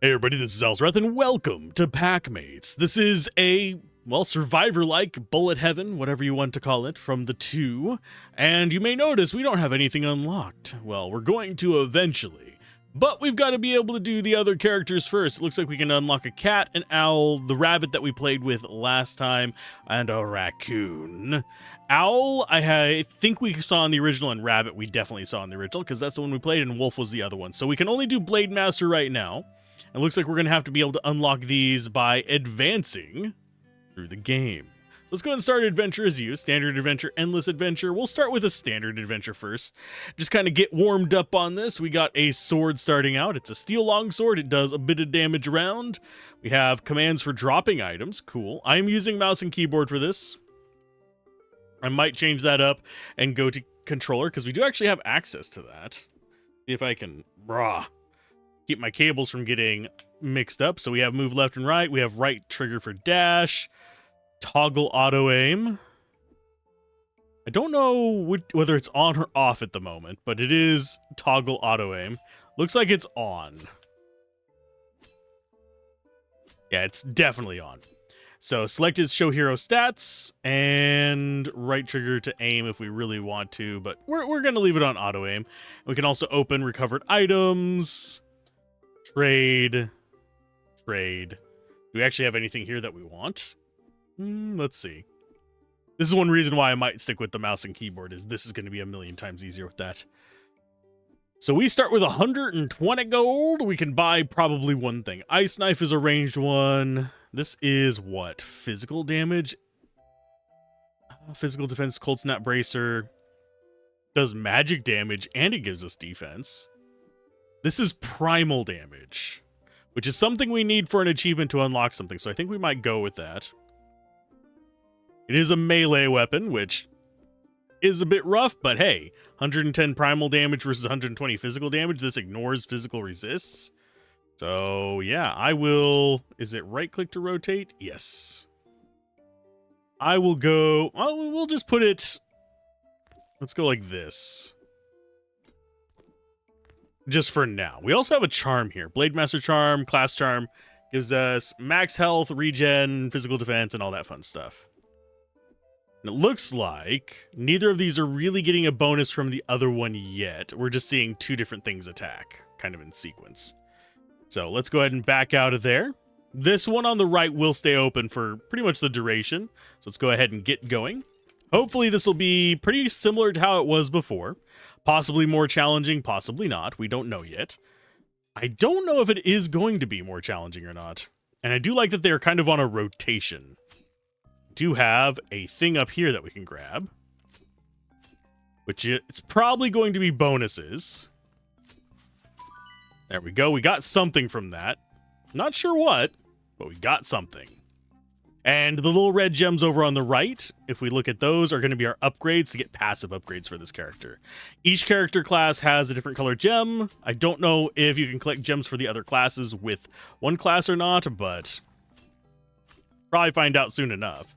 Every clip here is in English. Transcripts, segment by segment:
Hey everybody, this is Alzorath, and welcome to Packmates. This is a, well, survivor-like bullet heaven, whatever you want to call it, from the 2. And you may notice we don't have anything unlocked. Well, we're going to eventually. But we've got to be able to do the other characters first. It looks like we can unlock a cat, an owl, the rabbit that we played with last time, and a raccoon. Owl, I think we saw in the original, and rabbit we definitely saw in the original, because that's the one we played, and wolf was the other one. So we can only do Blade Master right now. It looks like we're going to have to be able to unlock these by advancing through the game. So let's go ahead and start adventure as you. Standard adventure, endless adventure. We'll start with a standard adventure first. Just kind of get warmed up on this. We got a sword starting out. It's a steel longsword. It does a bit of damage around. We have commands for dropping items. Cool. I'm using mouse and keyboard for this. I might change that up and go to controller because we do actually have access to that. See if I can keep my cables from getting mixed up. So we have move left and right. We have right trigger for dash, toggle auto aim. I don't know whether it's on or off at the moment, but it is toggle auto aim. Looks like it's on. Yeah, it's definitely on. So select is show hero stats and right trigger to aim if we really want to, but we're going to leave it on auto aim. We can also open recovered items. Trade. Do we actually have anything here that we want? Let's see. This is one reason why I might stick with the mouse and keyboard, is this is going to be a million times easier with that. So we start with 120 gold. We can buy probably one thing. Ice Knife is a ranged one. This is what? Physical damage? Physical defense, Cold Snap Bracer. Does magic damage, and it gives us defense. This is primal damage, which is something we need for an achievement to unlock something, so I think we might go with that. It is a melee weapon, which is a bit rough, but hey, 110 primal damage versus 120 physical damage. This ignores physical resists. So yeah, I will... Is it right-click to rotate? Yes. I will go... Well, we'll just put it... Let's go like this. Just for now. We also have a charm here. Blade Master Charm, Class Charm. Gives us max health, regen, physical defense, and all that fun stuff. And it looks like neither of these are really getting a bonus from the other one yet. We're just seeing two different things attack, kind of in sequence. So let's go ahead and back out of there. This one on the right will stay open for pretty much the duration. So let's go ahead and get going. Hopefully this will be pretty similar to how it was before. Possibly more challenging, possibly not. We don't know yet. I don't know if it is going to be more challenging or not. And I do like that they're kind of on a rotation. We do have a thing up here that we can grab, which it's probably going to be bonuses. There we go. We got something from that. Not sure what, but we got something. And the little red gems over on the right, if we look at those, are going to be our upgrades to get passive upgrades for this character. Each character class has a different color gem. I don't know if you can collect gems for the other classes with one class or not, but probably find out soon enough.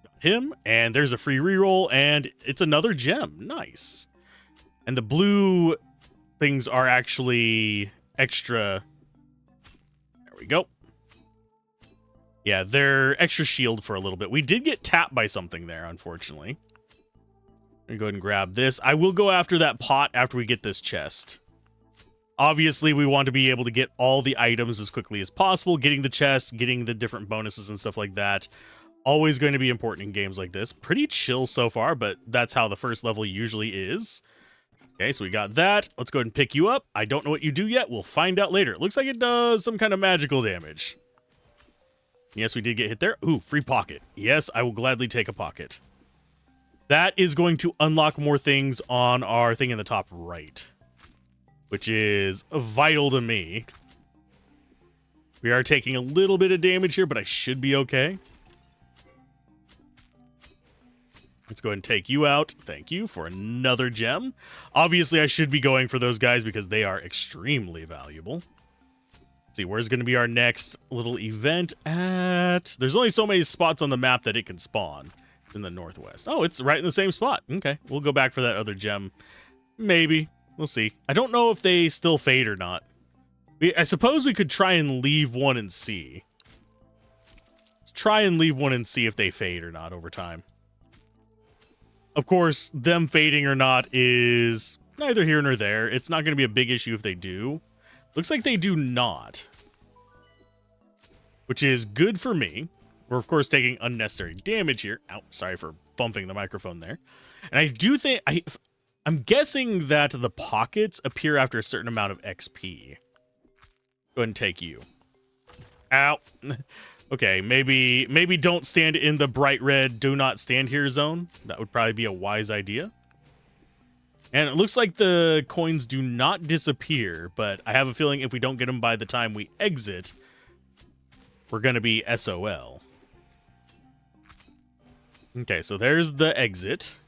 Got him, and there's a free reroll, and it's another gem. Nice. And the blue things are actually extra. There we go. Yeah, they're extra shield for a little bit. We did get tapped by something there, unfortunately. I'm going to go ahead and grab this. I will go after that pot after we get this chest. Obviously, we want to be able to get all the items as quickly as possible. Getting the chest, getting the different bonuses and stuff like that. Always going to be important in games like this. Pretty chill so far, but that's how the first level usually is. Okay, so we got that. Let's go ahead and pick you up. I don't know what you do yet. We'll find out later. It looks like it does some kind of magical damage. Yes, we did get hit there. Ooh, free pocket. Yes, I will gladly take a pocket. That is going to unlock more things on our thing in the top right, which is vital to me. We are taking a little bit of damage here, but I should be okay. Let's go ahead and take you out. Thank you for another gem. Obviously, I should be going for those guys because they are extremely valuable. See, where's going to be our next little event at? There's only so many spots on the map that it can spawn in the northwest. Oh, it's right in the same spot. Okay, we'll go back for that other gem. Maybe. We'll see. I don't know if they still fade or not. I suppose we could try and leave one and see. Let's try and leave one and see if they fade or not over time. Of course, them fading or not is neither here nor there. It's not going to be a big issue if they do. Looks like they do not. Which is good for me. We're, of course, taking unnecessary damage here. Ow, sorry for bumping the microphone there. And I do think... I'm guessing that the pockets appear after a certain amount of XP. Go ahead and take you. Ow. Okay, maybe don't stand in the bright red do not stand here zone. That would probably be a wise idea. And it looks like the coins do not disappear, but I have a feeling if we don't get them by the time we exit, we're going to be SOL. Okay, so there's the exit.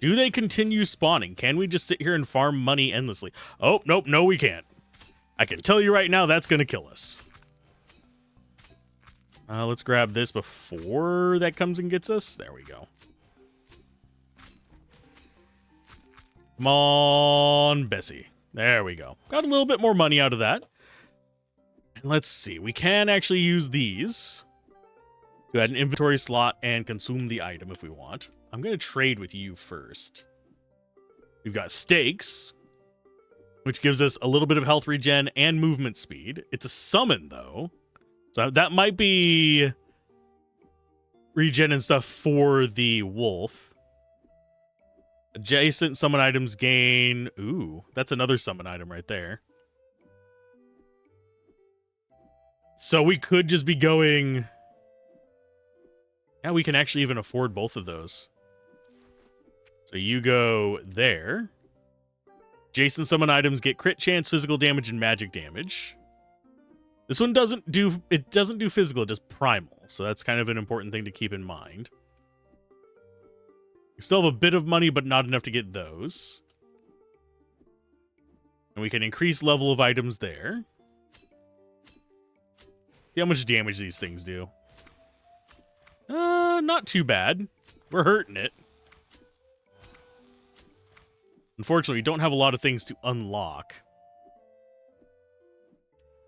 Do they continue spawning? Can we just sit here and farm money endlessly? Oh, nope, no we can't. I can tell you right now that's going to kill us. Let's grab this before that comes and gets us. There we go. Come on, Bessie. There we go. Got a little bit more money out of that. And let's see. We can actually use these to add an inventory slot and consume the item if we want. I'm going to trade with you first. We've got stakes, which gives us a little bit of health regen and movement speed. It's a summon, though. So that might be regen and stuff for the wolf. Adjacent summon items gain... Ooh, that's another summon item right there. So we could just be going... Yeah, we can actually even afford both of those. So you go there. Adjacent summon items get crit chance, physical damage, and magic damage. This one doesn't do physical, it does primal. So that's kind of an important thing to keep in mind. We still have a bit of money, but not enough to get those. And we can increase level of items there. See how much damage these things do. Not too bad. We're hurting it. Unfortunately, we don't have a lot of things to unlock.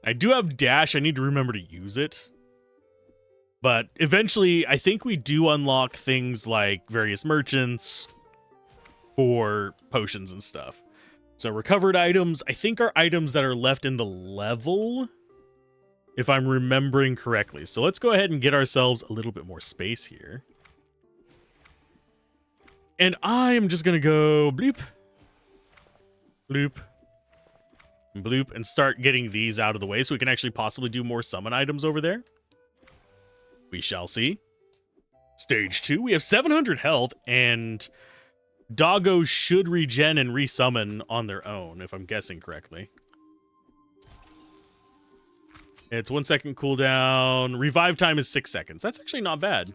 I do have dash. I need to remember to use it. But eventually, I think we do unlock things like various merchants for potions and stuff. So recovered items, I think, are items that are left in the level, if I'm remembering correctly. So let's go ahead and get ourselves a little bit more space here. And I am just going to go bloop, bloop, bloop, and start getting these out of the way so we can actually possibly do more summon items over there. We shall see. Stage 2, we have 700 health, and doggos should regen and resummon on their own, if I'm guessing correctly. It's 1 second cooldown. Revive time is 6 seconds. That's actually not bad.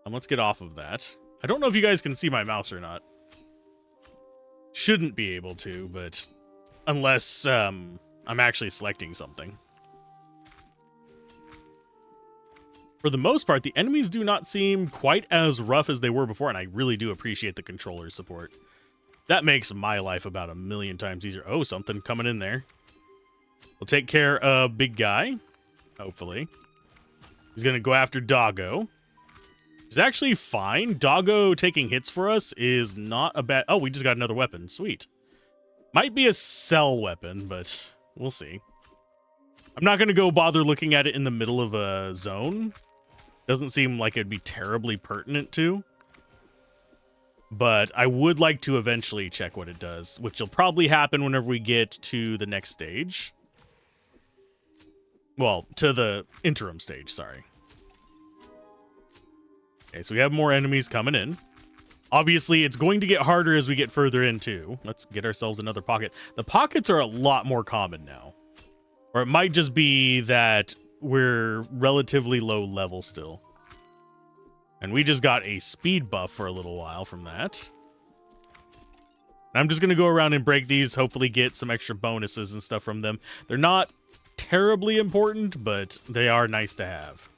Let's get off of that. I don't know if you guys can see my mouse or not. Shouldn't be able to, but unless I'm actually selecting something. For the most part, the enemies do not seem quite as rough as they were before, and I really do appreciate the controller support. That makes my life about a million times easier. Oh, something coming in there. We'll take care of big guy, hopefully. He's going to go after Doggo. He's actually fine. Doggo taking hits for us is not a bad... Oh, we just got another weapon. Sweet. Might be a cell weapon, but we'll see. I'm not going to go bother looking at it in the middle of a zone. Doesn't seem like it'd be terribly pertinent to. But I would like to eventually check what it does, which will probably happen whenever we get to the next stage. Well, to the interim stage, sorry. Okay, so we have more enemies coming in. Obviously, it's going to get harder as we get further in, too. Let's get ourselves another pocket. The pockets are a lot more common now. Or it might just be that we're relatively low level still. And we just got a speed buff for a little while from that. I'm just going to go around and break these, hopefully get some extra bonuses and stuff from them. They're not terribly important, but they are nice to have.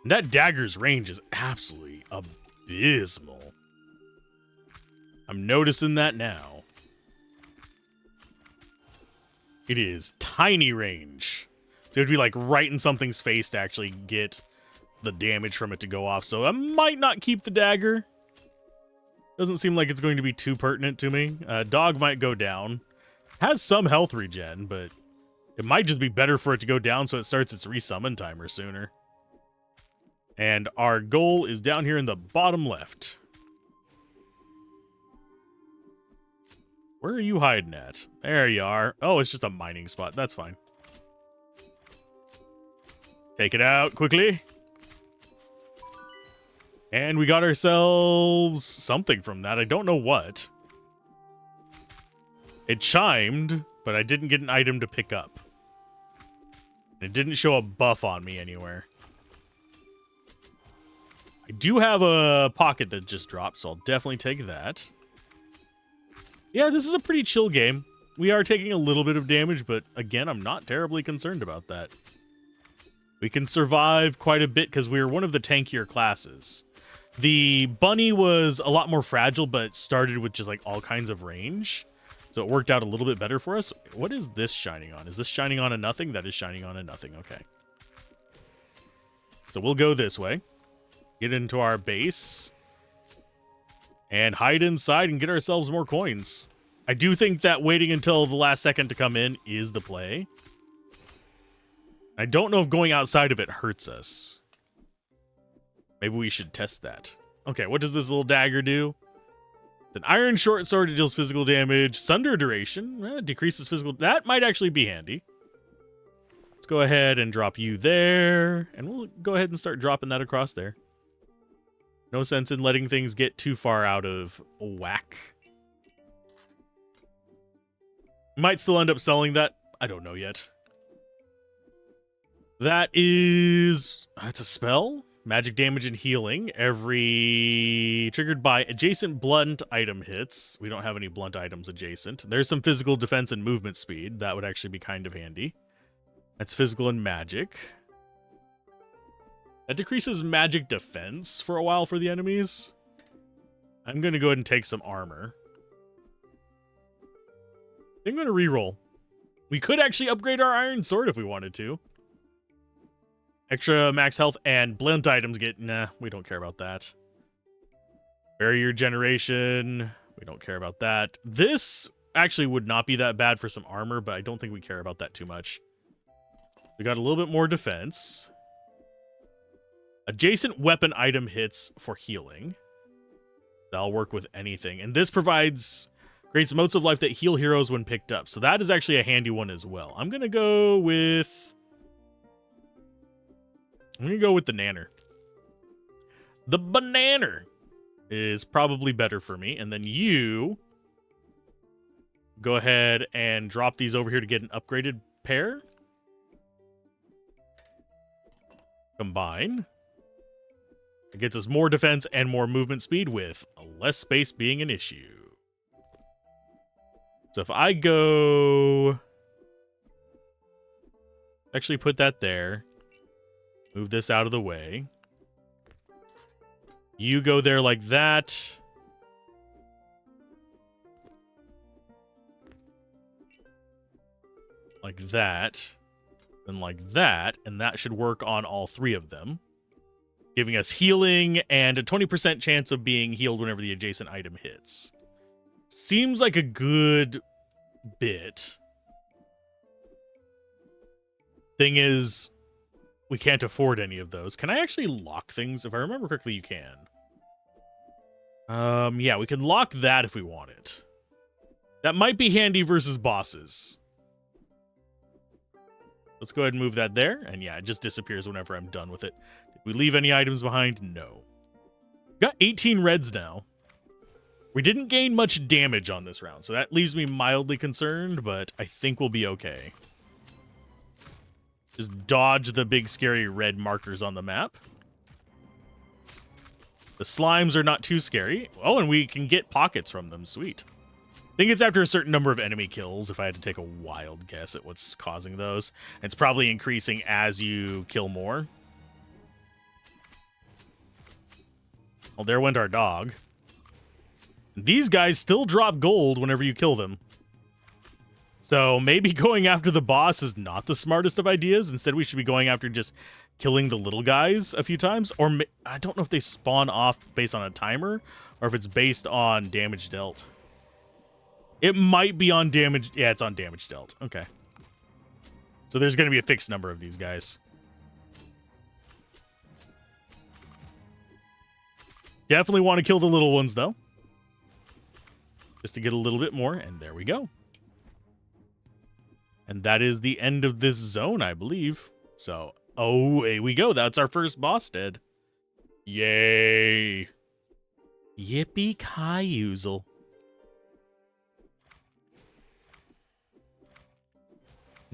And that dagger's range is absolutely abysmal. I'm noticing that now. It is tiny range. So it'd be like right in something's face to actually get the damage from it to go off. So I might not keep the dagger. Doesn't seem like it's going to be too pertinent to me. Dog might go down. Has some health regen, but it might just be better for it to go down so it starts its resummon timer sooner. And our goal is down here in the bottom left. Where are you hiding at? There you are. Oh, it's just a mining spot. That's fine. Take it out quickly. And we got ourselves something from that. I don't know what. It chimed, but I didn't get an item to pick up. It didn't show a buff on me anywhere. I do have a pocket that just dropped, so I'll definitely take that. Yeah, this is a pretty chill game. We are taking a little bit of damage, but again, I'm not terribly concerned about that. We can survive quite a bit because we're one of the tankier classes. The bunny was a lot more fragile, but started with just like all kinds of range. So it worked out a little bit better for us. What is this shining on? Is this shining on a nothing? That is shining on a nothing. Okay. So we'll go this way. Get into our base. And hide inside and get ourselves more coins. I do think that waiting until the last second to come in is the play. I don't know if going outside of it hurts us. Maybe we should test that. Okay, what does this little dagger do? It's an iron short sword. It deals physical damage. Sunder duration. Decreases physical. That might actually be handy. Let's go ahead and drop you there. And we'll go ahead and start dropping that across there. No sense in letting things get too far out of whack. Might still end up selling that. I don't know yet. That is... It's a spell. Magic damage and healing. Every... Triggered by adjacent blunt item hits. We don't have any blunt items adjacent. There's some physical defense and movement speed. That would actually be kind of handy. That's physical and magic. That decreases magic defense for a while for the enemies. I'm going to go ahead and take some armor. I think I'm going to reroll. We could actually upgrade our iron sword if we wanted to. Extra max health and blunt items get... Nah, we don't care about that. Barrier generation. We don't care about that. This actually would not be that bad for some armor, but I don't think we care about that too much. We got a little bit more defense. Adjacent weapon item hits for healing. That'll work with anything. And this creates motes of life that heal heroes when picked up. So that is actually a handy one as well. I'm going to go with the nanner. The banana is probably better for me. And then you go ahead and drop these over here to get an upgraded pair. Combine. It gets us more defense and more movement speed with less space being an issue. So if I go... Actually put that there. Move this out of the way. You go there like that. Like that. And like that. And that should work on all three of them. Giving us healing and a 20% chance of being healed whenever the adjacent item hits. Seems like a good bit. Thing is, we can't afford any of those. Can I actually lock things? If I remember correctly, you can. Yeah, we can lock that if we want it. That might be handy versus bosses. Let's go ahead and move that there. And yeah, it just disappears whenever I'm done with it. Did we leave any items behind? No. Got 18 reds now. We didn't gain much damage on this round, so that leaves me mildly concerned, but I think we'll be okay. Just dodge the big scary red markers on the map. The slimes are not too scary. Oh, and we can get pockets from them. Sweet. I think it's after a certain number of enemy kills, if I had to take a wild guess at what's causing those. It's probably increasing as you kill more. Well, there went our dog. These guys still drop gold whenever you kill them. So maybe going after the boss is not the smartest of ideas. Instead, we should be going after just killing the little guys a few times. Or I don't know if they spawn off based on a timer or if it's based on damage dealt. It might be on damage. Yeah, it's on damage dealt. Okay. So there's going to be a fixed number of these guys. Definitely want to kill the little ones, though. Just to get a little bit more. And there we go. And that is the end of this zone, I believe. So, oh, here we go. That's our first boss dead. Yay. Yippee-ki-yoozle.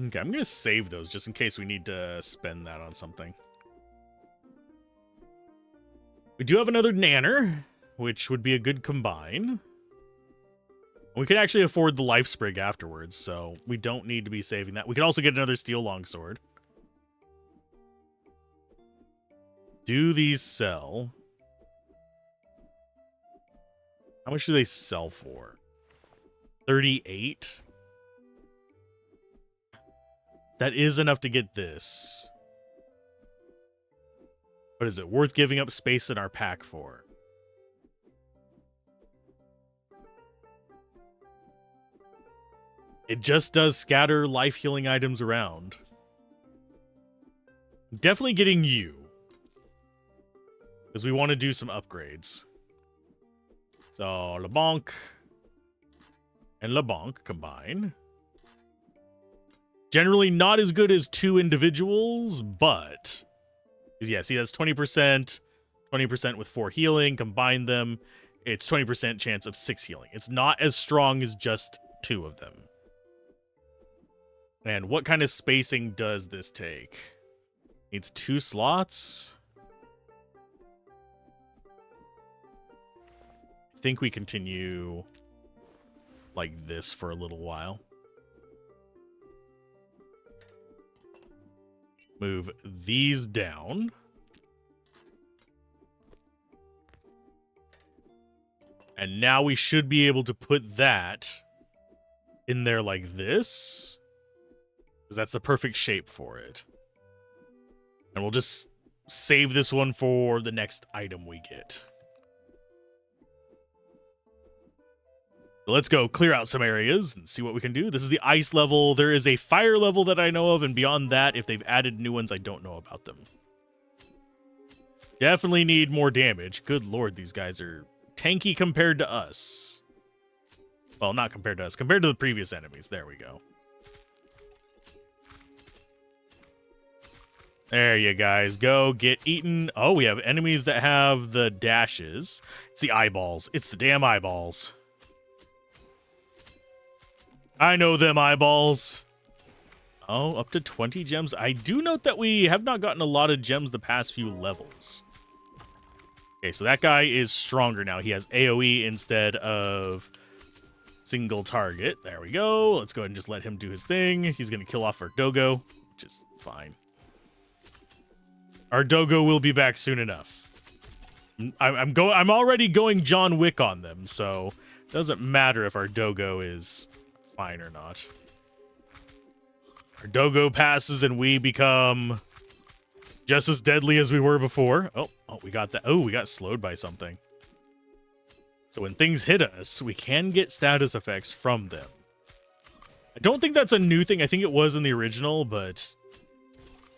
Okay, I'm going to save those just in case we need to spend that on something. We do have another Nanner, which would be a good combine. We can actually afford the Life Sprig afterwards, so we don't need to be saving that. We can also get another Steel Longsword. Do these sell? How much do they sell for? 38? That is enough to get this. But is it worth giving up space in our pack for? It just does scatter life healing items around. Definitely getting you. Because we want to do some upgrades. So, LeBlanc and LeBlanc combine. Generally not as good as two individuals, but... yeah, see, that's 20%. 20% with 4 healing. Combine them. It's 20% chance of 6 healing. It's not as strong as just 2 of them. And what kind of spacing does this take? Needs 2 slots. I think we continue like this for a little while. Move these down. And now we should be able to put that in there like this. Because that's the perfect shape for it. And we'll just save this one for the next item we get. So let's go clear out some areas and see what we can do. This is the ice level. There is a fire level that I know of, and beyond that, if they've added new ones, I don't know about them. Definitely need more damage. Good lord, these guys are tanky compared to us. Well, not compared to us. Compared to the previous enemies. There we go. There you guys go. Get eaten. Oh, we have enemies that have the dashes. It's the eyeballs. It's the damn eyeballs. I know them eyeballs. Oh, up to 20 gems. I do note that we have not gotten a lot of gems the past few levels. Okay, so that guy is stronger now. He has AoE instead of single target. There we go. Let's go ahead and just let him do his thing. He's going to kill off our Dogo, which is fine. Our Dogo will be back soon enough. I'm already going John Wick on them, so it doesn't matter if our Dogo is fine or not. Our Dogo passes and we become just as deadly as we were before. Oh, we got that. Oh, we got slowed by something. So when things hit us, we can get status effects from them. I don't think that's a new thing. I think it was in the original, but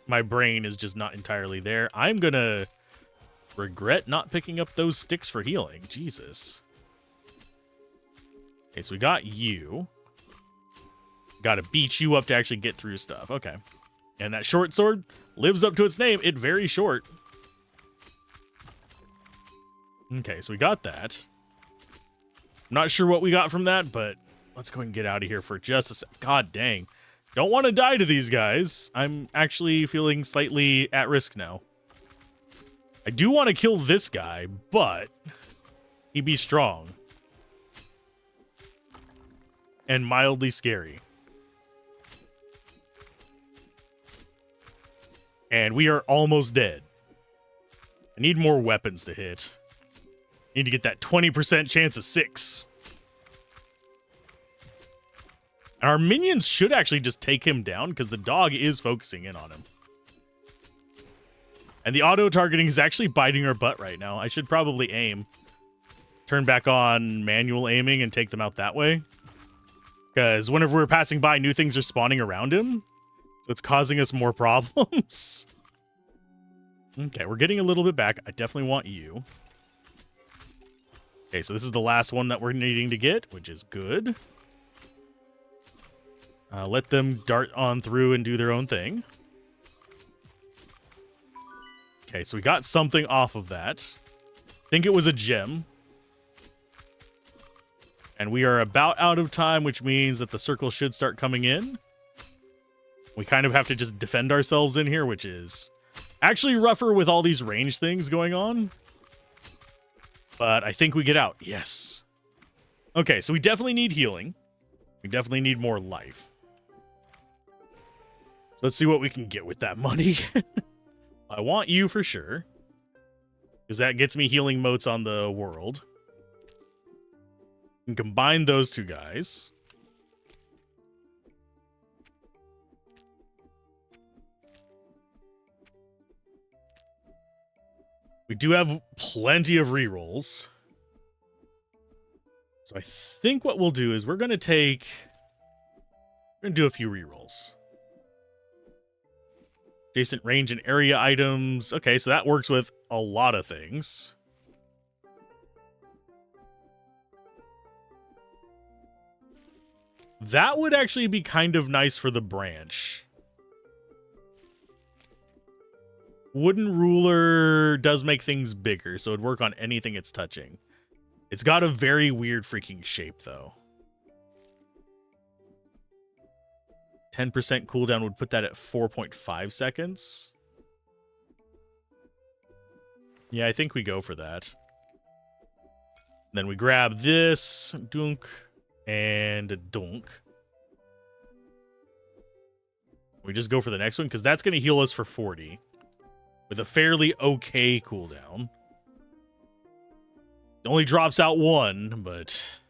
my brain is just not entirely there. I'm gonna regret not picking up those sticks for healing. Jesus. Okay, so we got you. Gotta beat you up to actually get through stuff. Okay. And that short sword lives up to its name. It's very short. Okay, so we got that. I'm not sure what we got from that, but let's go ahead and get out of here for just a sec. God dang. Don't want to die to these guys. I'm actually feeling slightly at risk now. I do want to kill this guy, but he'd be strong. And mildly scary. And we are almost dead. I need more weapons to hit. Need to get that 20% chance of 6. Our minions should actually just take him down because the dog is focusing in on him. And the auto-targeting is actually biting our butt right now. I should probably aim. Turn back on manual aiming and take them out that way. Because whenever we're passing by, new things are spawning around him. So it's causing us more problems. Okay, we're getting a little bit back. I definitely want you. Okay, so this is the last one that we're needing to get, which is good. Let them dart on through and do their own thing. Okay, so we got something off of that. I think it was a gem. And we are about out of time, which means that the circle should start coming in. We kind of have to just defend ourselves in here, which is actually rougher with all these range things going on. But I think we get out. Yes. Okay, so we definitely need healing. We definitely need more life. So let's see what we can get with that money. I want you for sure. Because that gets me healing motes on the world. And combine those two guys. We do have plenty of rerolls. So I think what we'll do is we're going to do a few rerolls. Adjacent range and area items. Okay, so that works with a lot of things. That would actually be kind of nice for the branch. Wooden ruler does make things bigger, so it'd work on anything it's touching. It's got a very weird freaking shape, though. 10% cooldown would put that at 4.5 seconds. Yeah, I think we go for that. Then we grab this, dunk, and a dunk. We just go for the next one, because that's going to heal us for 40. With a fairly okay cooldown. It only drops out one, but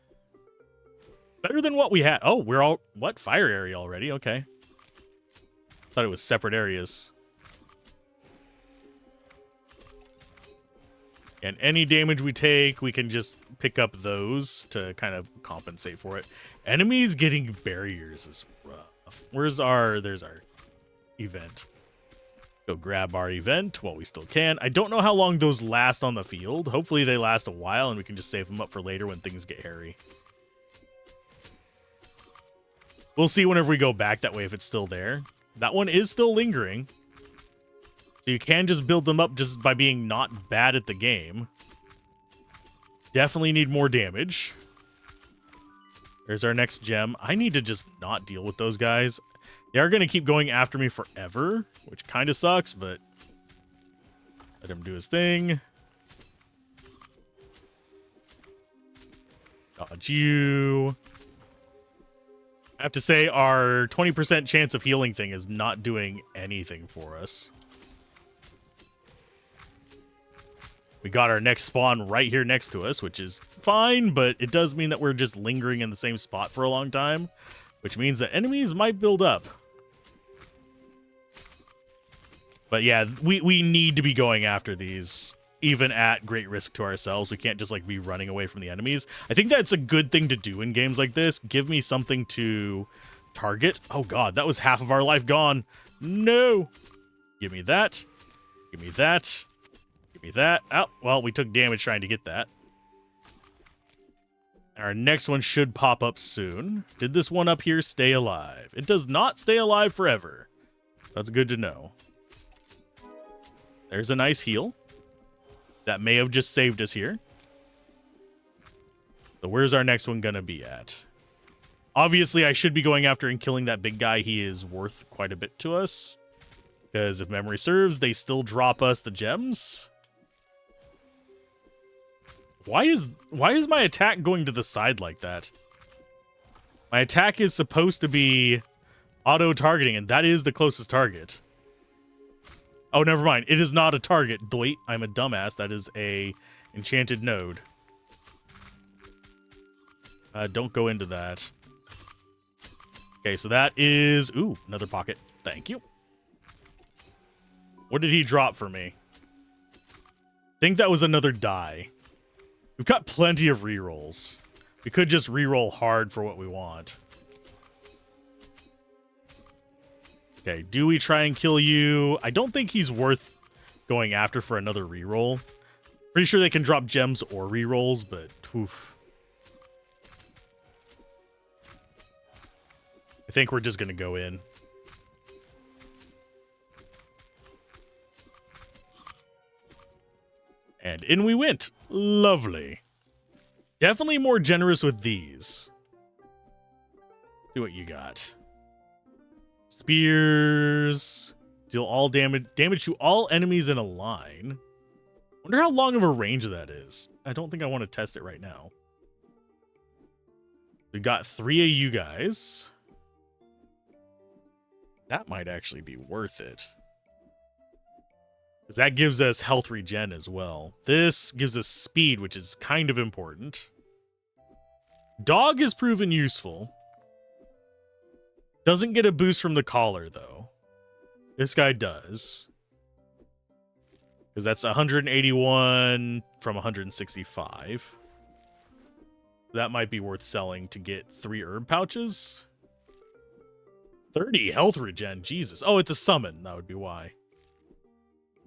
better than what we had. Oh, we're all... What? Fire area already? Okay. Thought it was separate areas. And any damage we take, we can just pick up those to kind of compensate for it. Enemies getting barriers is rough. Where's our... There's our event. Go grab our event while we still can. I don't know how long those last on the field. Hopefully they last a while and we can just save them up for later when things get hairy. We'll see whenever we go back that way if it's still there. That one is still lingering. So you can just build them up just by being not bad at the game. Definitely need more damage. There's our next gem. I need to just not deal with those guys. They are going to keep going after me forever, which kind of sucks, but let him do his thing. Dodge you. I have to say, our 20% chance of healing thing is not doing anything for us. We got our next spawn right here next to us, which is fine, but it does mean that we're just lingering in the same spot for a long time, which means that enemies might build up. But yeah, we need to be going after these, even at great risk to ourselves. We can't just like be running away from the enemies. I think that's a good thing to do in games like this. Give me something to target. Oh god, that was half of our life gone. No. Give me that. Give me that. Give me that. Oh, well, we took damage trying to get that. Our next one should pop up soon. Did this one up here stay alive? It does not stay alive forever. That's good to know. There's a nice heal. That may have just saved us here. So where's our next one gonna be at? Obviously, I should be going after and killing that big guy. He is worth quite a bit to us. Because if memory serves, they still drop us the gems. Why is my attack going to the side like that? My attack is supposed to be auto-targeting, and that is the closest target. Oh, never mind. It is not a target. Wait, I'm a dumbass. That is a enchanted node. Don't go into that. Okay, so that is... Ooh, another pocket. Thank you. What did he drop for me? Think that was another die. We've got plenty of rerolls. We could just reroll hard for what we want. Okay, do we try and kill you? I don't think he's worth going after for another reroll. Pretty sure they can drop gems or rerolls, but oof. I think we're just going to go in. And in we went. Lovely. Definitely more generous with these. See what you got. Spears. Deal all damage to all enemies in a line. Wonder how long of a range that is. I don't think I want to test it right now. We got 3 of you guys. That might actually be worth it. Because that gives us health regen as well. This gives us speed, which is kind of important. Dog has proven useful. Doesn't get a boost from the collar, though. This guy does. Because that's 181 from 165. That might be worth selling to get 3 herb pouches. 30 health regen. Jesus. Oh, it's a summon. That would be why.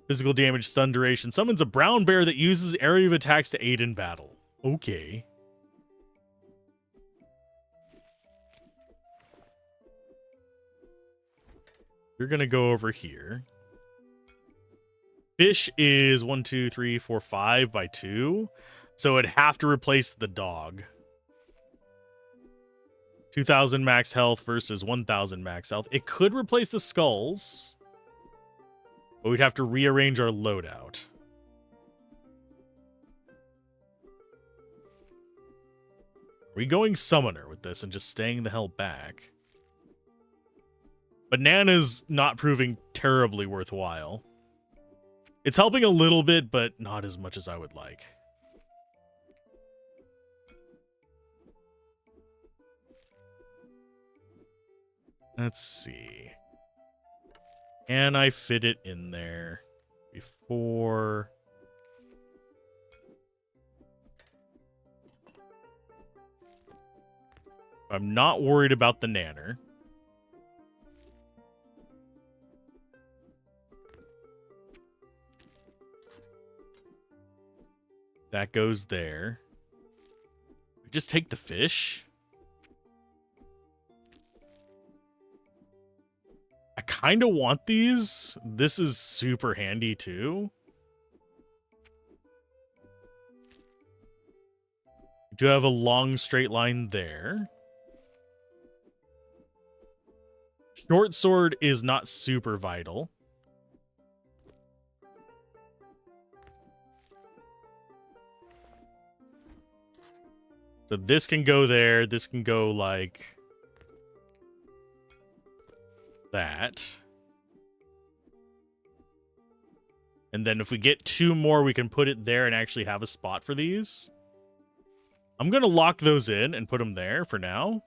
Physical damage, stun duration. Summons a brown bear that uses area of attacks to aid in battle. Okay. You're going to go over here. Fish is 1, 2, 3, 4, 5 by 2. So it'd have to replace the dog. 2,000 max health versus 1,000 max health. It could replace the skulls. But we'd have to rearrange our loadout. Are we going summoner with this and just staying the hell back? Banana's not proving terribly worthwhile. It's helping a little bit, but not as much as I would like. Let's see. Can I fit it in there before... I'm not worried about the nanner. That goes there. Just take the fish. I kind of want these. This is super handy too. We do have a long straight line there. Short sword is not super vital. So this can go there. This can go like that. And then if we get 2 more, we can put it there and actually have a spot for these. I'm going to lock those in and put them there for now.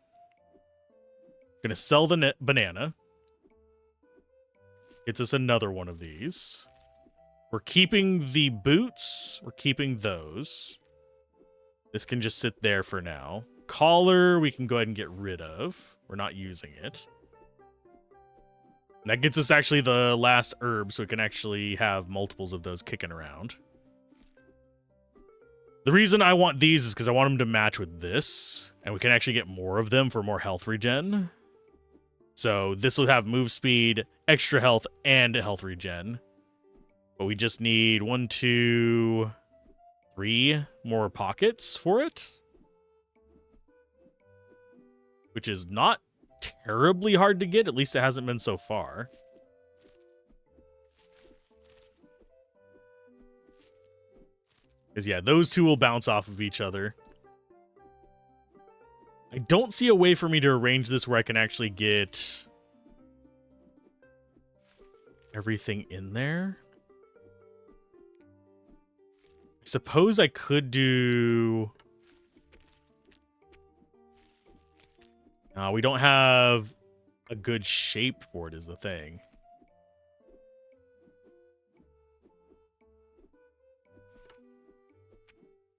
Going to sell the banana. Gets us another one of these. We're keeping the boots. We're keeping those. This can just sit there for now. Collar, we can go ahead and get rid of. We're not using it. And that gets us actually the last herb, so we can actually have multiples of those kicking around. The reason I want these is because I want them to match with this, and we can actually get more of them for more health regen. So this will have move speed, extra health, and health regen. But we just need 1, 2, 3 more pockets for it. Which is not terribly hard to get. At least it hasn't been so far. Because, yeah, those two will bounce off of each other. I don't see a way for me to arrange this where I can actually get everything in there. I suppose I could do... We don't have a good shape for it is the thing.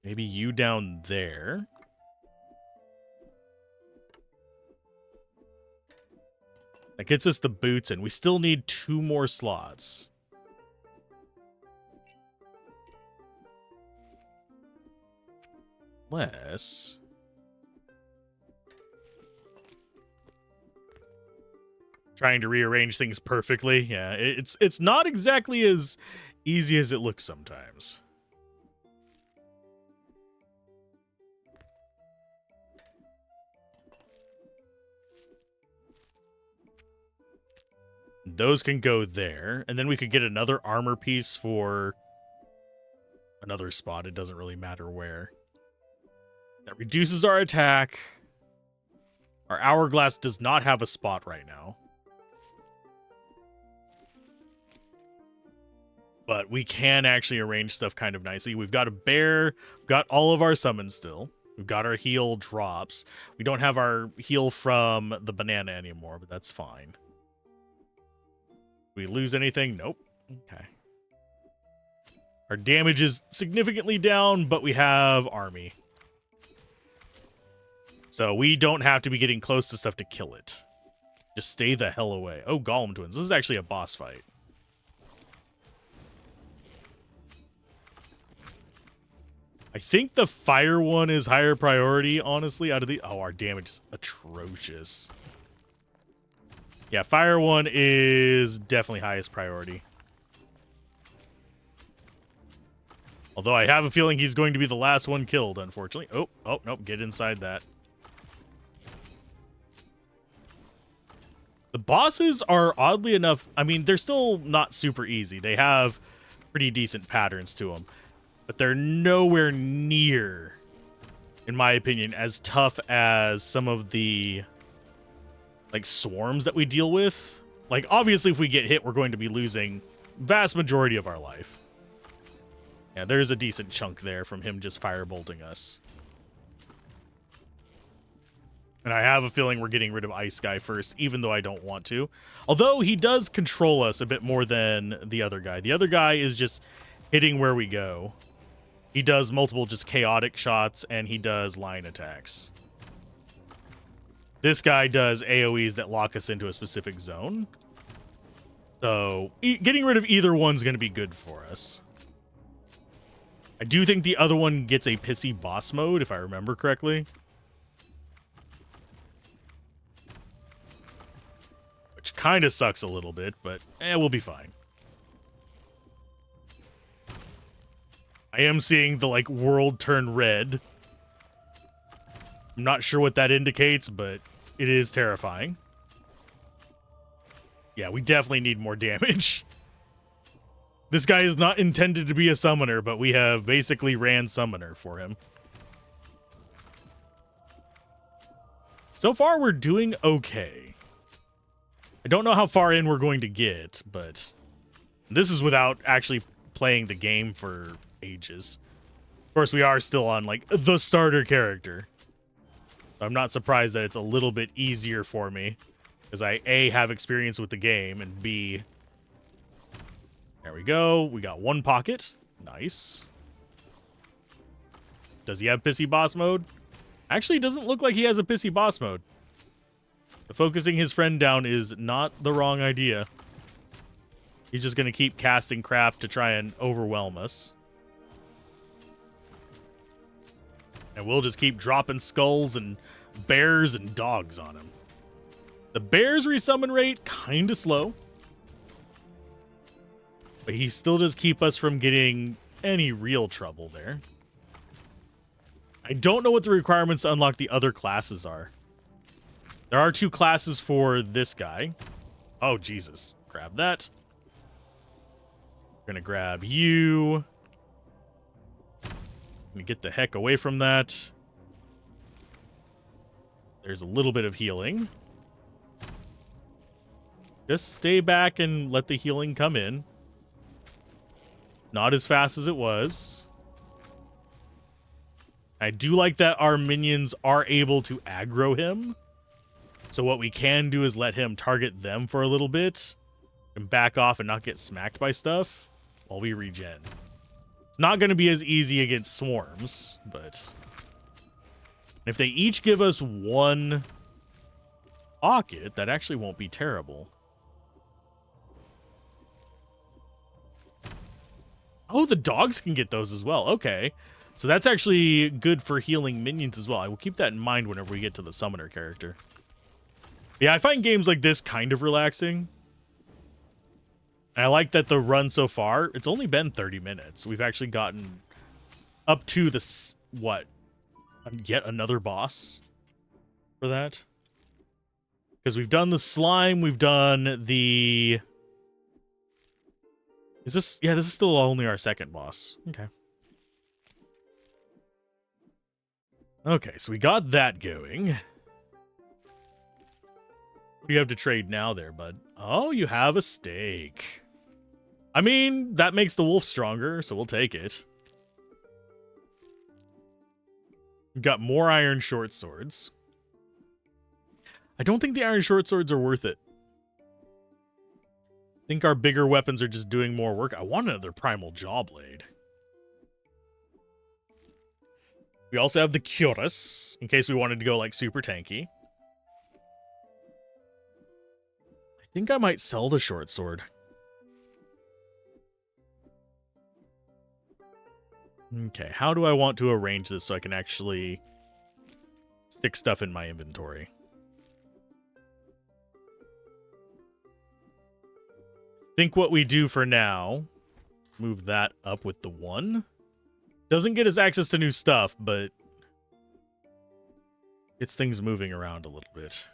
Maybe you down there. That gets us the boots in. We still need 2 more slots. Less. Trying to rearrange things perfectly. Yeah, it's not exactly as easy as it looks sometimes. Those can go there, and then we could get another armor piece for another spot. It doesn't really matter where. That reduces our attack. Our hourglass does not have a spot right now. But we can actually arrange stuff kind of nicely. We've got a bear. We've got all of our summons still. We've got our heal drops. We don't have our heal from the banana anymore, but that's fine. We lose anything? Nope. Okay. Our damage is significantly down, but we have army. So we don't have to be getting close to stuff to kill it. Just stay the hell away. Oh, Golem Twins. This is actually a boss fight. I think the fire one is higher priority, honestly, out of the... Oh, our damage is atrocious. Yeah, fire one is definitely highest priority. Although I have a feeling he's going to be the last one killed, unfortunately. Oh, nope, get inside that. The bosses are, oddly enough, I mean, they're still not super easy. They have pretty decent patterns to them. But they're nowhere near, in my opinion, as tough as some of the, like, swarms that we deal with. Like, obviously, if we get hit, we're going to be losing vast majority of our life. Yeah, there's a decent chunk there from him just firebolting us. And I have a feeling we're getting rid of Ice Guy first, even though I don't want to. Although he does control us a bit more than the other guy. The other guy is just hitting where we go. He does multiple just chaotic shots, and he does line attacks. This guy does AoEs that lock us into a specific zone. So getting rid of either one's going to be good for us. I do think the other one gets a pissy boss mode, if I remember correctly. Which kind of sucks a little bit, but we'll be fine. I am seeing the, like, world turn red. I'm not sure what that indicates, but it is terrifying. Yeah, we definitely need more damage. This guy is not intended to be a summoner, but we have basically ran summoner for him. So far, we're doing okay. I don't know how far in we're going to get, but this is without actually playing the game for ages. Of course, we are still on, like, the starter character. I'm not surprised that it's a little bit easier for me, because I, A, have experience with the game, and B, there we go. We got one pocket. Nice. Does he have pissy boss mode? Actually, it doesn't look like he has a pissy boss mode. Focusing his friend down is not the wrong idea. He's just going to keep casting crap to try and overwhelm us. And we'll just keep dropping skulls and bears and dogs on him. The bear's resummon rate, kind of slow. But he still does keep us from getting any real trouble there. I don't know what the requirements to unlock the other classes are. There are 2 classes for this guy. Oh, Jesus. Grab that. We're going to grab you. Let me get the heck away from that. There's a little bit of healing. Just stay back and let the healing come in. Not as fast as it was. I do like that our minions are able to aggro him. So what we can do is let him target them for a little bit and back off and not get smacked by stuff while we regen. It's not going to be as easy against swarms, but if they each give us one pocket, that actually won't be terrible. Oh, the dogs can get those as well. Okay. So that's actually good for healing minions as well. I will keep that in mind whenever we get to the summoner character. Yeah, I find games like this kind of relaxing. And I like that the run so far, it's only been 30 minutes. We've actually gotten up to the, what? Yet another boss for that. Because we've done the slime, we've done the... Is this... Yeah, this is still only our second boss. Okay. Okay, so we got that going. What do you have to trade now there, bud? Oh, you have a steak. I mean, that makes the wolf stronger, so we'll take it. We've got more iron short swords. I don't think the iron short swords are worth it. I think our bigger weapons are just doing more work. I want another primal jawblade. We also have the cuirass, in case we wanted to go, like, super tanky. I think I might sell the short sword. Okay, how do I want to arrange this so I can actually stick stuff in my inventory? I think what we do for now, move that up with the 1. Doesn't get us access to new stuff, but gets things moving around a little bit.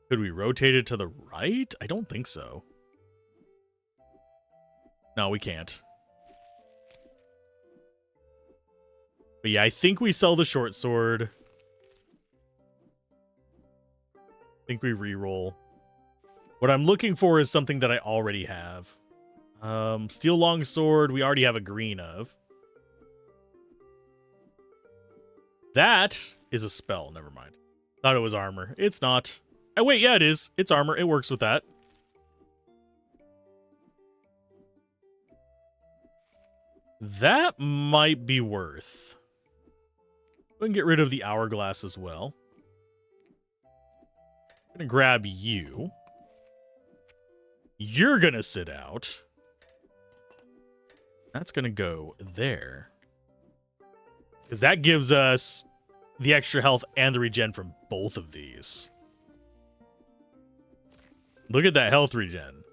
Could we rotate it to the right? I don't think so. No, we can't. But yeah, I think we sell the short sword. I think we reroll. What I'm looking for is something that I already have. Steel longsword, we already have a green of. That is a spell, never mind. Thought it was armor. It's not. Oh, wait, yeah, it is. It's armor. It works with that. That might be worth. We can get rid of the hourglass as well. I'm gonna grab you. You're gonna sit out. That's gonna go there. Because that gives us the extra health and the regen from both of these. Look at that health regen.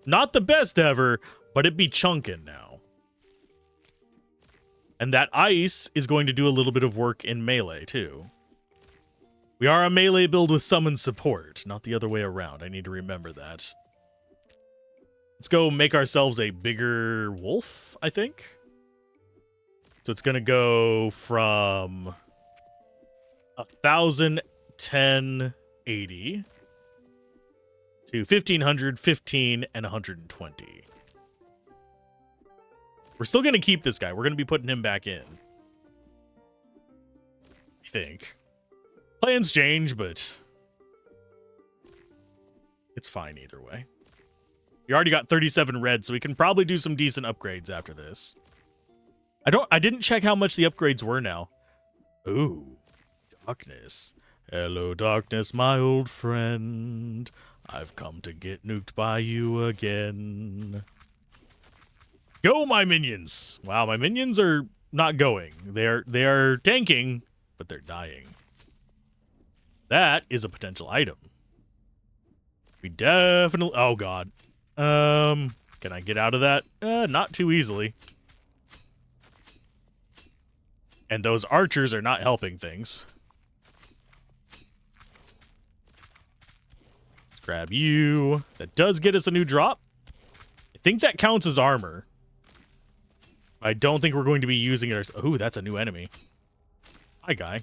Not the best ever, but it'd be chunking now. And that ice is going to do a little bit of work in melee, too. We are a melee build with summon support, not the other way around. I need to remember that. Let's go make ourselves a bigger wolf, I think. So it's going to go from 1,000, 10, 80 to 1,500, 15, and 120. We're still going to keep this guy. We're going to be putting him back in. I think. Plans change, but it's fine either way. We already got 37 red, so we can probably do some decent upgrades after this. I didn't check how much the upgrades were now. Ooh, darkness. Hello, darkness, my old friend. I've come to get nuked by you again. Go, my minions! Wow, my minions are not going. They are tanking, but they're dying. That is a potential item. We definitely... Oh, God. Can I get out of that? Not too easily. And those archers are not helping things. Let's grab you. That does get us a new drop. I think that counts as armor. I don't think we're going to be using it. Ooh, that's a new enemy. Hi, guy.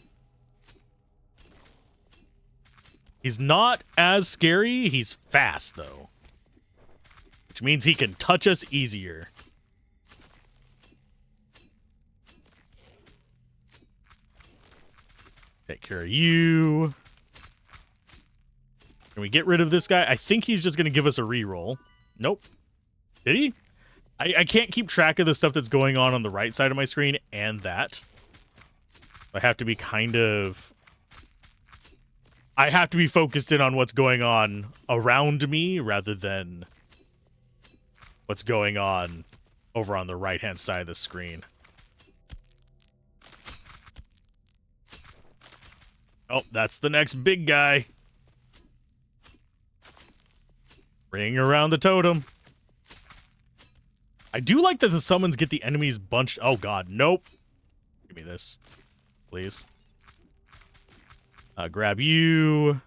He's not as scary. He's fast, though. Which means he can touch us easier. Take care of you. Can we get rid of this guy? I think he's just going to give us a reroll. Nope. Did he? I can't keep track of the stuff that's going on the right side of my screen and that. I have to be I have to be focused in on what's going on around me rather than what's going on over on the right-hand side of the screen. Oh, that's the next big guy. Ring around the totem. I do like that the summons get the enemies bunched. Oh, God. Nope. Give me this. Please. Grab you.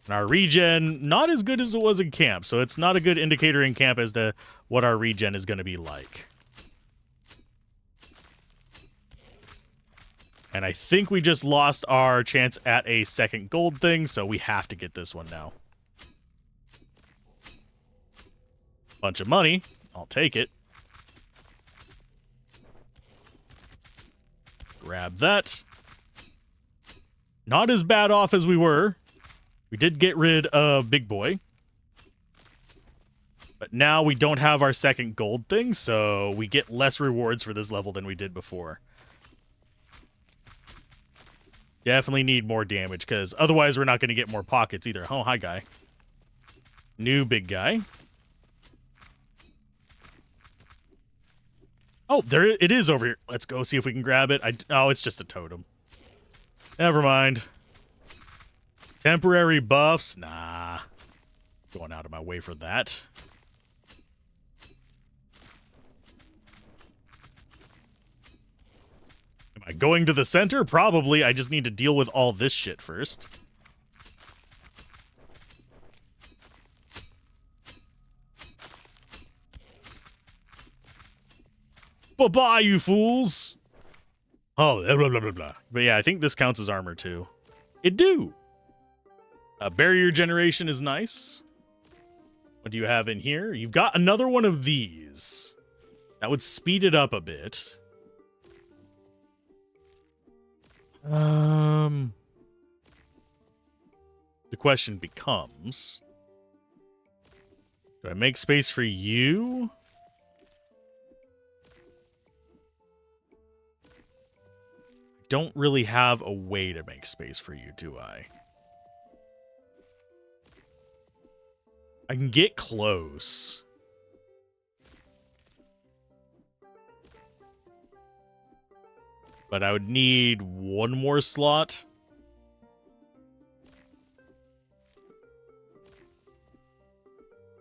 And our regen, not as good as it was in camp, so it's not a good indicator in camp as to what our regen is going to be like. And I think we just lost our chance at a second gold thing, so we have to get this one now. Bunch of money. I'll take it. Grab that. Not as bad off as we were. We did get rid of Big Boy. But now we don't have our second gold thing, so we get less rewards for this level than we did before. Definitely need more damage, because otherwise we're not going to get more pockets either. Oh, hi, guy. New big guy. Oh, there it is over here. Let's go see if we can grab it. Oh, it's just a totem. Never mind. Temporary buffs? Nah. Going out of my way for that. Am I going to the center? Probably. I just need to deal with all this shit first. Bye-bye, you fools! Oh, blah, blah, blah, blah. But yeah, I think this counts as armor, too. It do! Barrier generation is nice. What do you have in here? You've got another one of these. That would speed it up a bit. The question becomes... do I make space for you? Don't really have a way to make space for you, do I? I can get close. But I would need one more slot.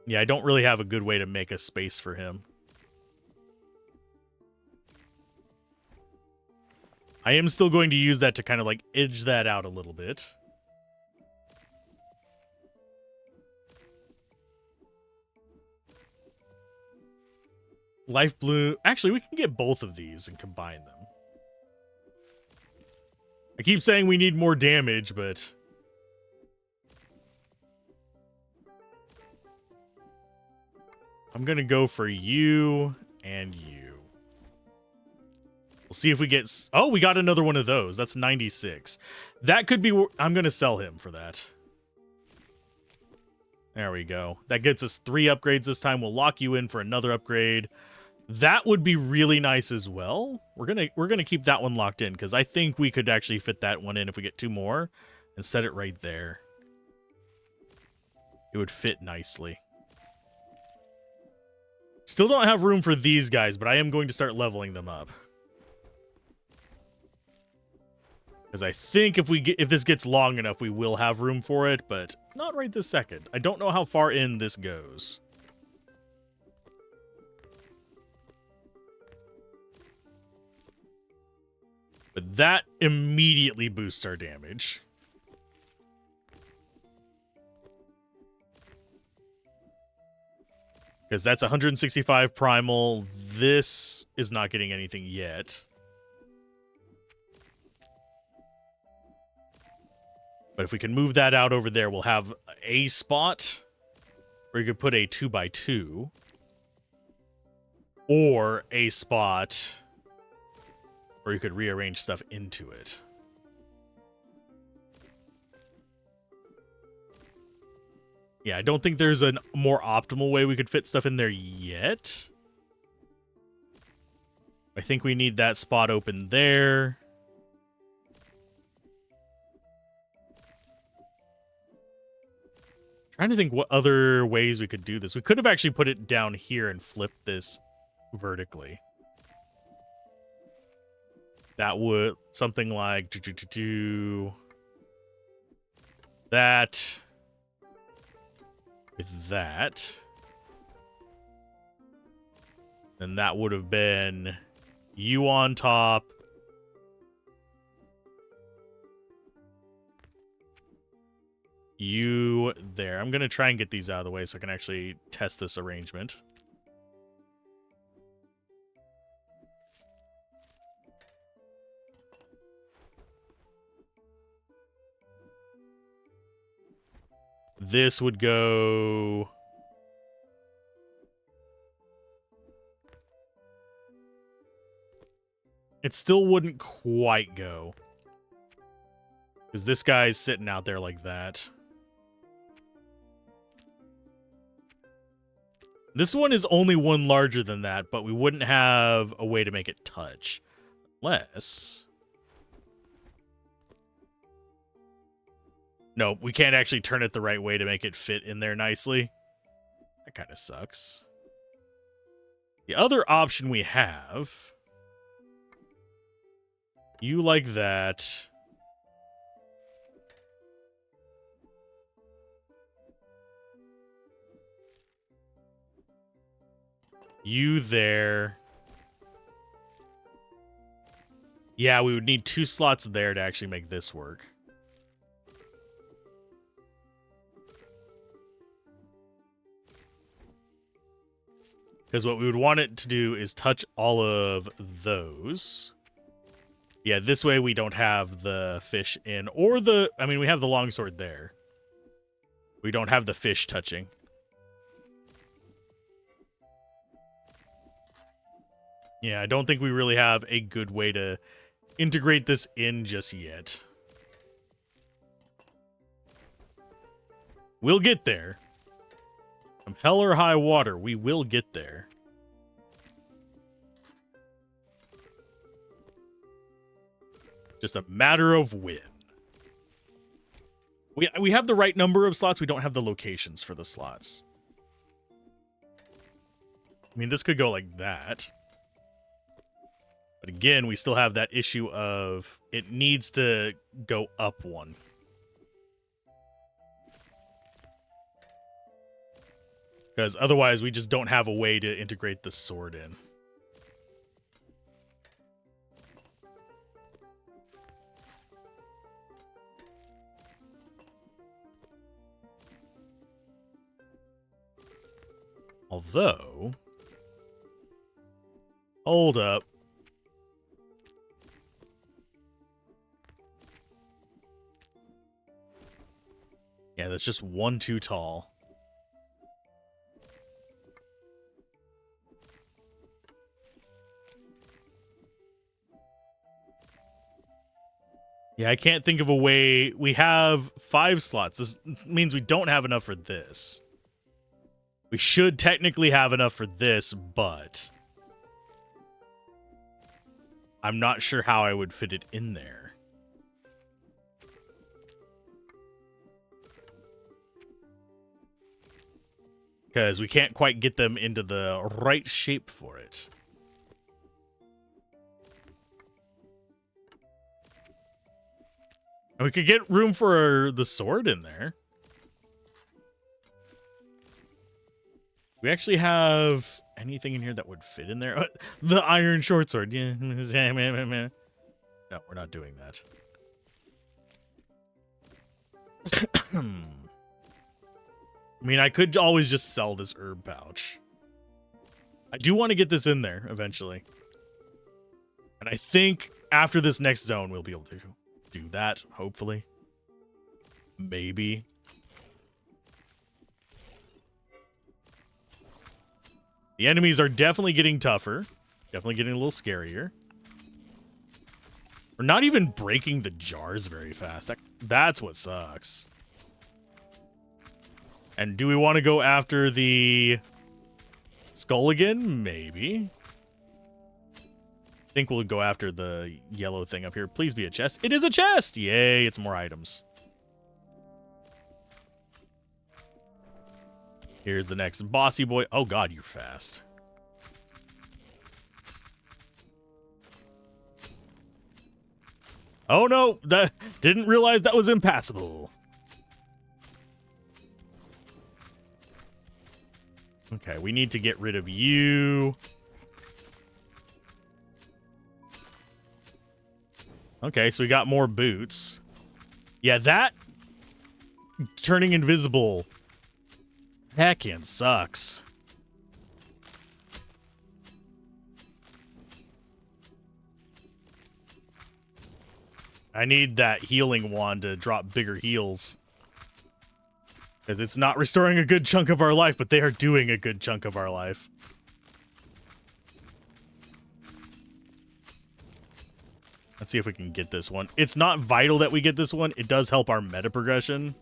Yeah, I don't really have a good way to make a space for him. I am still going to use that to kind of like edge that out a little bit. Life Blue. Actually, we can get both of these and combine them. I keep saying we need more damage, but... I'm going to go for you and you. We'll see if we get... oh, we got another one of those. That's 96. That could be... I'm going to sell him for that. There we go. That gets us 3 upgrades this time. We'll lock you in for another upgrade. That would be really nice as well. We're gonna keep that one locked in, because I think we could actually fit that one in if we get 2 more and set it right there. It would fit nicely. Still don't have room for these guys, but I am going to start leveling them up. Because I think if this gets long enough, we will have room for it, but not right this second. I don't know how far in this goes. But that immediately boosts our damage. Because that's 165 primal. This is not getting anything yet. But if we can move that out over there, we'll have a spot where you could put a 2x2. Or a spot Or you could rearrange stuff into it. Yeah, I don't think there's a more optimal way we could fit stuff in there yet. I think we need that spot open there. Trying to think what other ways we could do this. We could have actually put it down here and flipped this vertically. That would something like that with that. Then that would have been you on top. You there. I'm going to try and get these out of the way so I can actually test this arrangement. This would go... It still wouldn't quite go. Because this guy's sitting out there like that. This one is only one larger than that, but we wouldn't have a way to make it touch. Unless... No, we can't actually turn it the right way to make it fit in there nicely. That kind of sucks. The other option we have... You like that. You there. Yeah, we would need 2 slots there to actually make this work. Because what we would want it to do is touch all of those. Yeah, this way we don't have the fish in. Or the... I mean, we have the longsword there. We don't have the fish touching. Yeah, I don't think we really have a good way to integrate this in just yet. We'll get there. From hell or high water, we will get there. Just a matter of when. We have the right number of slots. We don't have the locations for the slots. I mean, this could go like that. But again, we still have that issue of it needs to go up one. Because otherwise, we just don't have a way to integrate the sword in. Although... Hold up. Yeah, that's just one too tall. Yeah, I can't think of a way. We have 5 slots. This means we don't have enough for this. We should technically have enough for this, but I'm not sure how I would fit it in there. Because we can't quite get them into the right shape for it. And we could get room for the sword in there. We actually have anything in here that would fit in there. The iron short sword. Yeah. No, we're not doing that. I mean, I could always just sell this herb pouch. I do want to get this in there eventually. And I think after this next zone, we'll be able to do that, hopefully. Maybe. The enemies are definitely getting tougher. Definitely getting a little scarier. We're not even breaking the jars very fast. That's what sucks. And do we want to go after the skull again? Maybe. I think we'll go after the yellow thing up here. Please be a chest. It is a chest! Yay, it's more items. Here's the next bossy boy. Oh god, you're fast. Oh no, that didn't realize that was impassable. Okay, we need to get rid of you. Okay, so we got more boots. Yeah, that turning invisible heckin' sucks. I need that healing wand to drop bigger heals. Because it's not restoring a good chunk of our life, but they are doing a good chunk of our life. Let's see if we can get this one. It's not vital that we get this one. It does help our meta progression.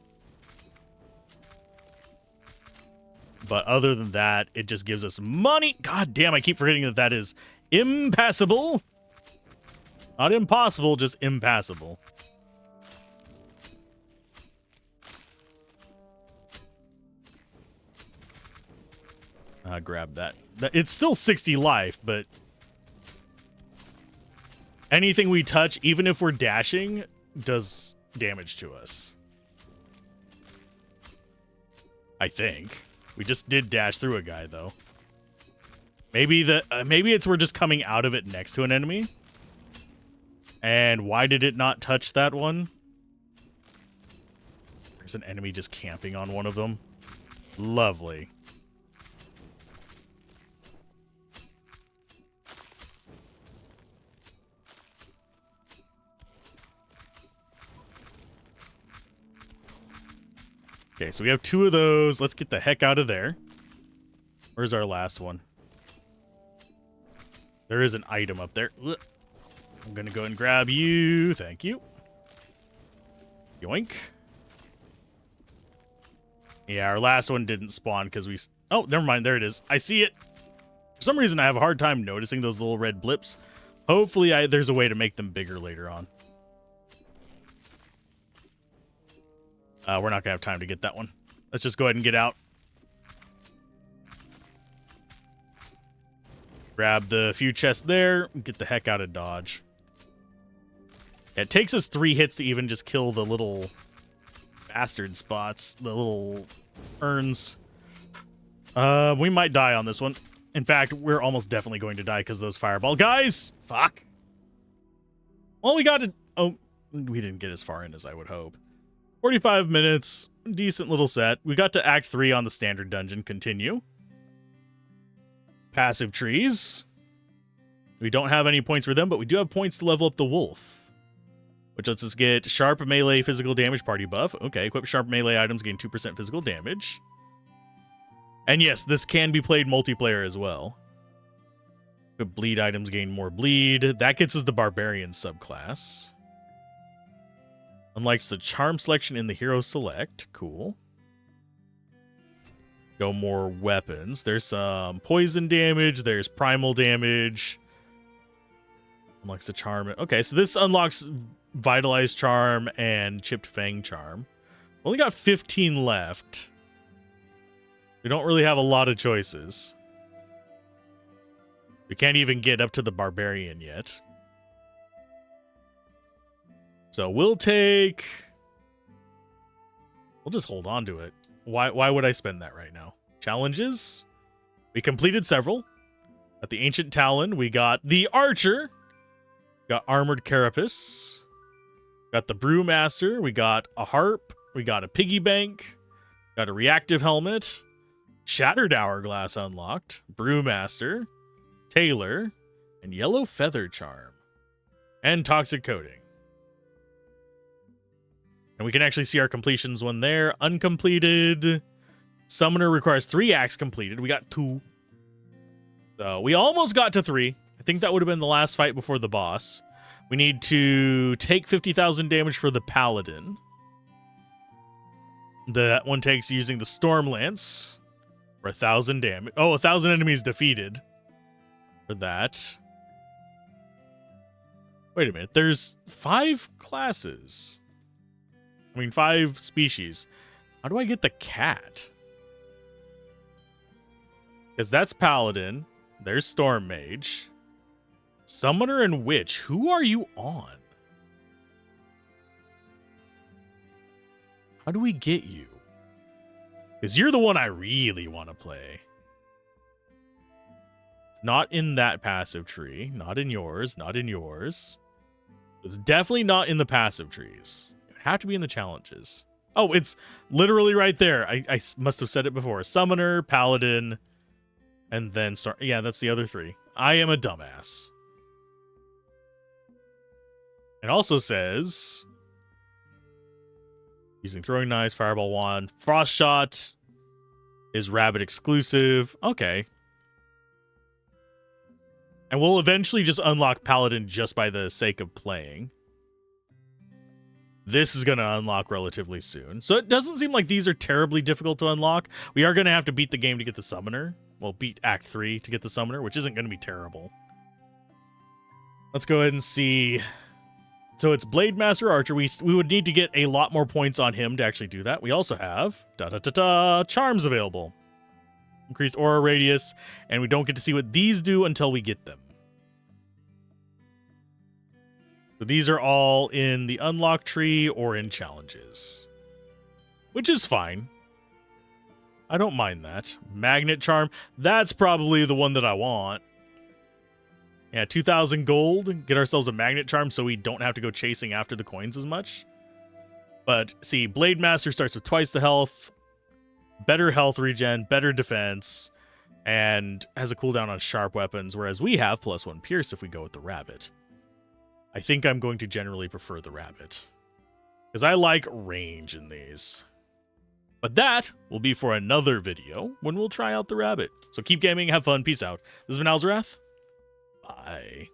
But other than that, it just gives us money. God damn, I keep forgetting that that is impassable. Not impossible, just impassable. Grab that. It's still 60 life, but anything we touch, even if we're dashing, does damage to us. I think. We just did dash through a guy, though. Maybe maybe it's we're just coming out of it next to an enemy. And why did it not touch that one? There's an enemy just camping on one of them. Lovely. Okay, so we have 2 of those. Let's get the heck out of there. Where's our last one? There is an item up there. Ugh. I'm gonna go and grab you. Thank you. Yoink. Yeah, our last one didn't spawn because we... Oh, never mind. There it is. I see it. For some reason, I have a hard time noticing those little red blips. Hopefully, there's a way to make them bigger later on. We're not going to have time to get that one. Let's just go ahead and get out. Grab the few chests there. Get the heck out of Dodge. Yeah, it takes us 3 hits to even just kill the little bastard spots. The little urns. We might die on this one. In fact, we're almost definitely going to die because of those fireball guys. Fuck. Well, we got it. Oh, we didn't get as far in as I would hope. 45 minutes, decent little set. We got to Act 3 on the standard dungeon. Continue. Passive trees. We don't have any points for them, but we do have points to level up the wolf. Which lets us get sharp melee physical damage party buff. Okay, equip sharp melee items, gain 2% physical damage. And yes, this can be played multiplayer as well. Equip bleed items, gain more bleed. That gets us the barbarian subclass. Unlike the charm selection in the hero select. Cool. Go more weapons. There's some poison damage. There's primal damage. Unlocks the charm. Okay, so this unlocks vitalized charm and chipped fang charm. Only got 15 left. We don't really have a lot of choices. We can't even get up to the barbarian yet. So we'll take... We'll just hold on to it. Why would I spend that right now? Challenges? We completed several. At the Ancient Talon, we got the Archer. Got Armored Carapace. Got the Brewmaster. We got a Harp. We got a Piggy Bank. Got a Reactive Helmet. Shattered Hourglass unlocked. Brewmaster. Tailor. And Yellow Feather Charm. And Toxic Coating. And we can actually see our completions when they're uncompleted. Summoner requires 3 acts completed. We got 2. So we almost got to 3. I think that would have been the last fight before the boss. We need to take 50,000 damage for the Paladin. That one takes using the Storm Lance for 1,000 damage. Oh, 1,000 enemies defeated for that. Wait a minute. There's 5 classes. I mean, 5 species. How do I get the cat? Because that's Paladin. There's Storm Mage. Summoner and Witch. Who are you on? How do we get you? Because you're the one I really want to play. It's not in that passive tree. Not in yours. Not in yours. It's definitely not in the passive trees. It would have to be in the challenges. Oh, it's literally right there. I must have said it before. Summoner, Paladin, and then start. Yeah, that's the other 3. I am a dumbass. It also says using throwing knives, fireball wand, frost shot is rabbit exclusive. Okay. And we'll eventually just unlock Paladin just by the sake of playing. This is going to unlock relatively soon. So it doesn't seem like these are terribly difficult to unlock. We are going to have to beat the game to get the Summoner. Well, beat Act 3 to get the Summoner, which isn't going to be terrible. Let's go ahead and see. So it's Blade Master Archer. We would need to get a lot more points on him to actually do that. We also have charms available. Increased aura radius, and we don't get to see what these do until we get them. So these are all in the unlock tree or in challenges, which is fine. I don't mind that. Magnet charm, that's probably the one that I want. Yeah, 2,000 gold, get ourselves a magnet charm so we don't have to go chasing after the coins as much. But see, Blade Master starts with twice the health, better health regen, better defense, and has a cooldown on sharp weapons, whereas we have +1 pierce if we go with the rabbit. I think I'm going to generally prefer the rabbit, because I like range in these. But that will be for another video when we'll try out the rabbit. So keep gaming, have fun, peace out. This has been Alzorath. Bye.